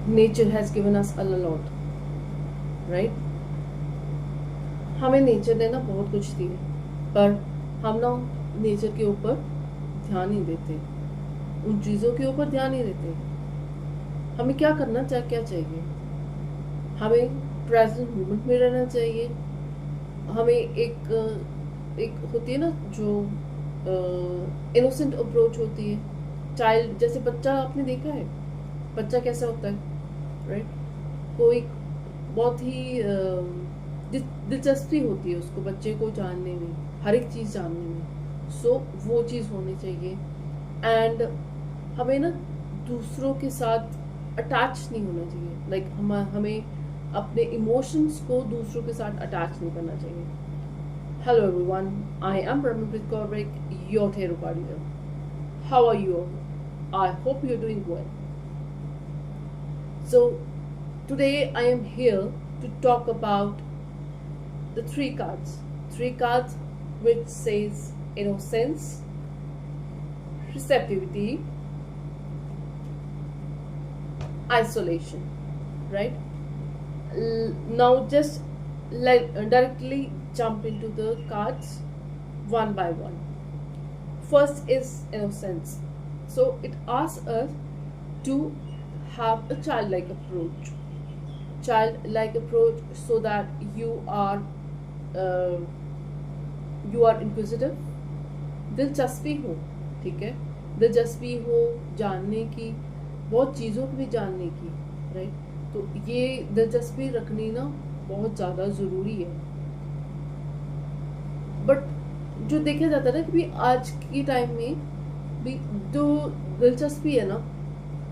Nature has given us a lot, right. हमें nature ने ना बहुत कुछ दिया, पर हम ना नेचर के ऊपर ध्यान नहीं देते, उन चीज़ों के ऊपर ध्यान नहीं देते। हमें क्या करना क्या चाहिए? हमें प्रेजेंट मोमेंट में रहना चाहिए। हमें एक होती है ना जो इनोसेंट अप्रोच होती है, चाइल्ड जैसे। बच्चा आपने देखा है, बच्चा कैसा होता है, राइट? कोई बहुत ही दिलचस्पी होती है उसको, बच्चे को जानने में, हर एक चीज़ जानने में। सो वो चीज़ होनी चाहिए। एंड हमें ना दूसरों के साथ अटैच नहीं होना चाहिए। लाइक हमें अपने इमोशंस को दूसरों के साथ अटैच नहीं करना चाहिए। Hello everyone, I am Brahmanpreet Kaurik, your tarot card reader. How are you all? I hope you're doing well. So today I am here to talk about the three cards which says innocence, receptivity, isolation, right? Now just directly jump into the cards one by one. First is innocence. So it asks us to have a childlike approach, so that uh, you are inquisitive, दिलचस्पी हो, ठीक है, दिलचस्पी हो जानने की, बहुत चीज़ों को भी जानने की, राइट। तो ये दिलचस्पी रखनी ना बहुत ज़्यादा ज़रूरी है। बट जो देखा जाता है ना कि भी आज के टाइम में भी जो दिलचस्पी है ना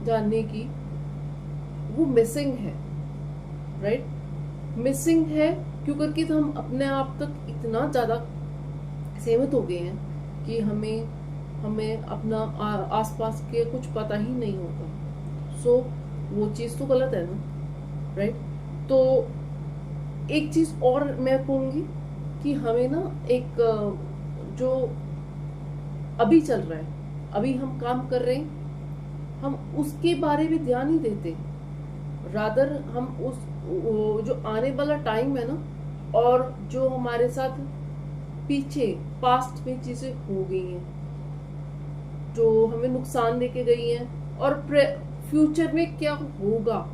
जानने की, वो मिसिंग है, राइट। मिसिंग है क्यों? करके तो हम अपने आप तक इतना ज़्यादा सीमित हो गए हैं कि हमें अपना आसपास के कुछ पता ही नहीं होता। सो वो चीज़ तो गलत है ना, राइट। तो एक चीज़ और मैं कहूँगी कि हमें ना एक जो अभी चल रहा है, अभी हम काम कर रहे हैं, हम उसके बारे में ध्यान नहीं देते। रादर हम उस जो आने वाला टाइम है ना, और जो हमारे साथ पीछे पास्ट में चीज़ें हो गई हैं जो हमें नुकसान देके गई हैं, और फ्यूचर में क्या होगा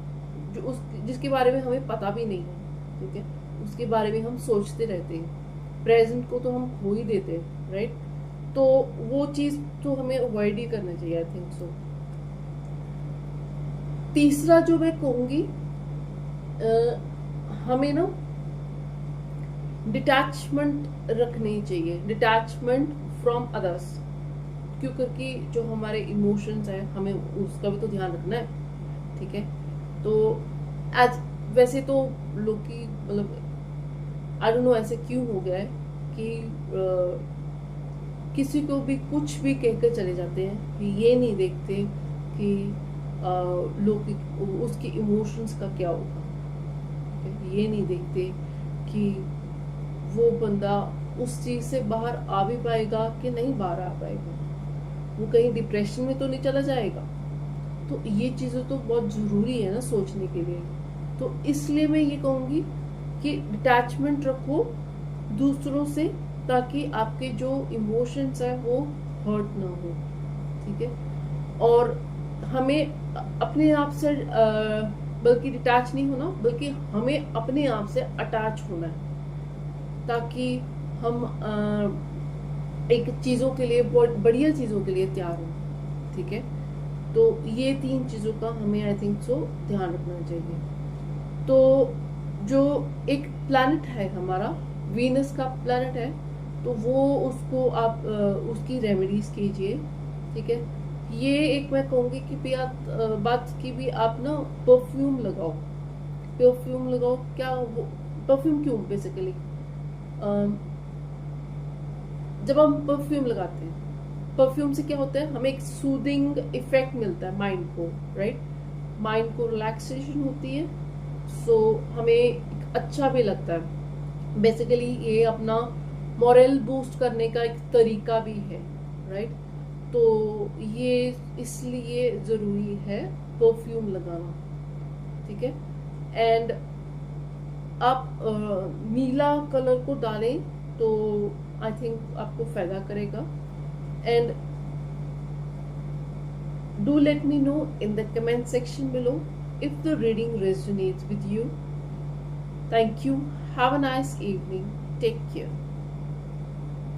जो जिसके बारे में हमें पता भी नहीं है, ठीक है, उसके बारे में हम सोचते रहते हैं। प्रेजेंट को तो हम खो ही देते हैं, राइट। तो वो चीज़ तो हमें अवॉइड ही करना चाहिए, आई थिंक सो। तीसरा जो मैं कहूँगी, हमें ना डिटैचमेंट रखनी चाहिए, डिटैचमेंट फ्रॉम अदर्स। क्यों? क्योंकि जो हमारे इमोशंस हैं हमें उसका भी तो ध्यान रखना है, ठीक है। तो आज वैसे तो लोग की मतलब आई डोंट नो ऐसे क्यों हो गया है कि किसी को भी कुछ भी कहकर चले जाते हैं कि ये नहीं देखते कि लोग उसकी इमोशंस का क्या होगा, ये नहीं देखते कि वो बंदा उस चीज़ से बाहर आ भी पाएगा कि नहीं बाहर आ पाएगा, वो कहीं डिप्रेशन में तो नहीं चला जाएगा। तो ये चीज़ें तो बहुत ज़रूरी है ना सोचने के लिए। तो इसलिए मैं ये कहूँगी कि डिटैचमेंट रखो दूसरों से, ताकि आपके जो इमोशंस हैं वो हर्ट ना हो, ठीक है। और हमें अपने आप से बल्कि डिटैच नहीं होना, बल्कि हमें अपने आप से अटैच होना है, ताकि हम एक चीज़ों के लिए, बहुत बढ़िया चीज़ों के लिए तैयार हों, ठीक है। तो ये तीन चीज़ों का हमें आई थिंक सो ध्यान रखना चाहिए। तो जो एक प्लैनेट है हमारा, वीनस का प्लैनेट है, तो वो उसको आप उसकी रेमेडीज कीजिए, ठीक है। ये एक मैं कहूँगी कि बात की भी आप ना परफ्यूम लगाओ, परफ्यूम लगाओ। क्या वो परफ्यूम क्यों? बेसिकली जब हम परफ्यूम लगाते हैं, परफ्यूम से क्या होता है, हमें एक सूदिंग इफेक्ट मिलता है माइंड को, राइट। माइंड को रिलैक्सेशन होती है, सो हमें अच्छा भी लगता है। बेसिकली ये अपना मॉरल बूस्ट करने का एक तरीका भी है, राइट। तो ये इसलिए ज़रूरी है परफ्यूम लगाना, ठीक है। एंड आप नीला कलर को डालें तो आई थिंक आपको फायदा करेगा। And do let me know in the comment section below if the reading resonates with you. Thank you. Have a nice evening. Take care.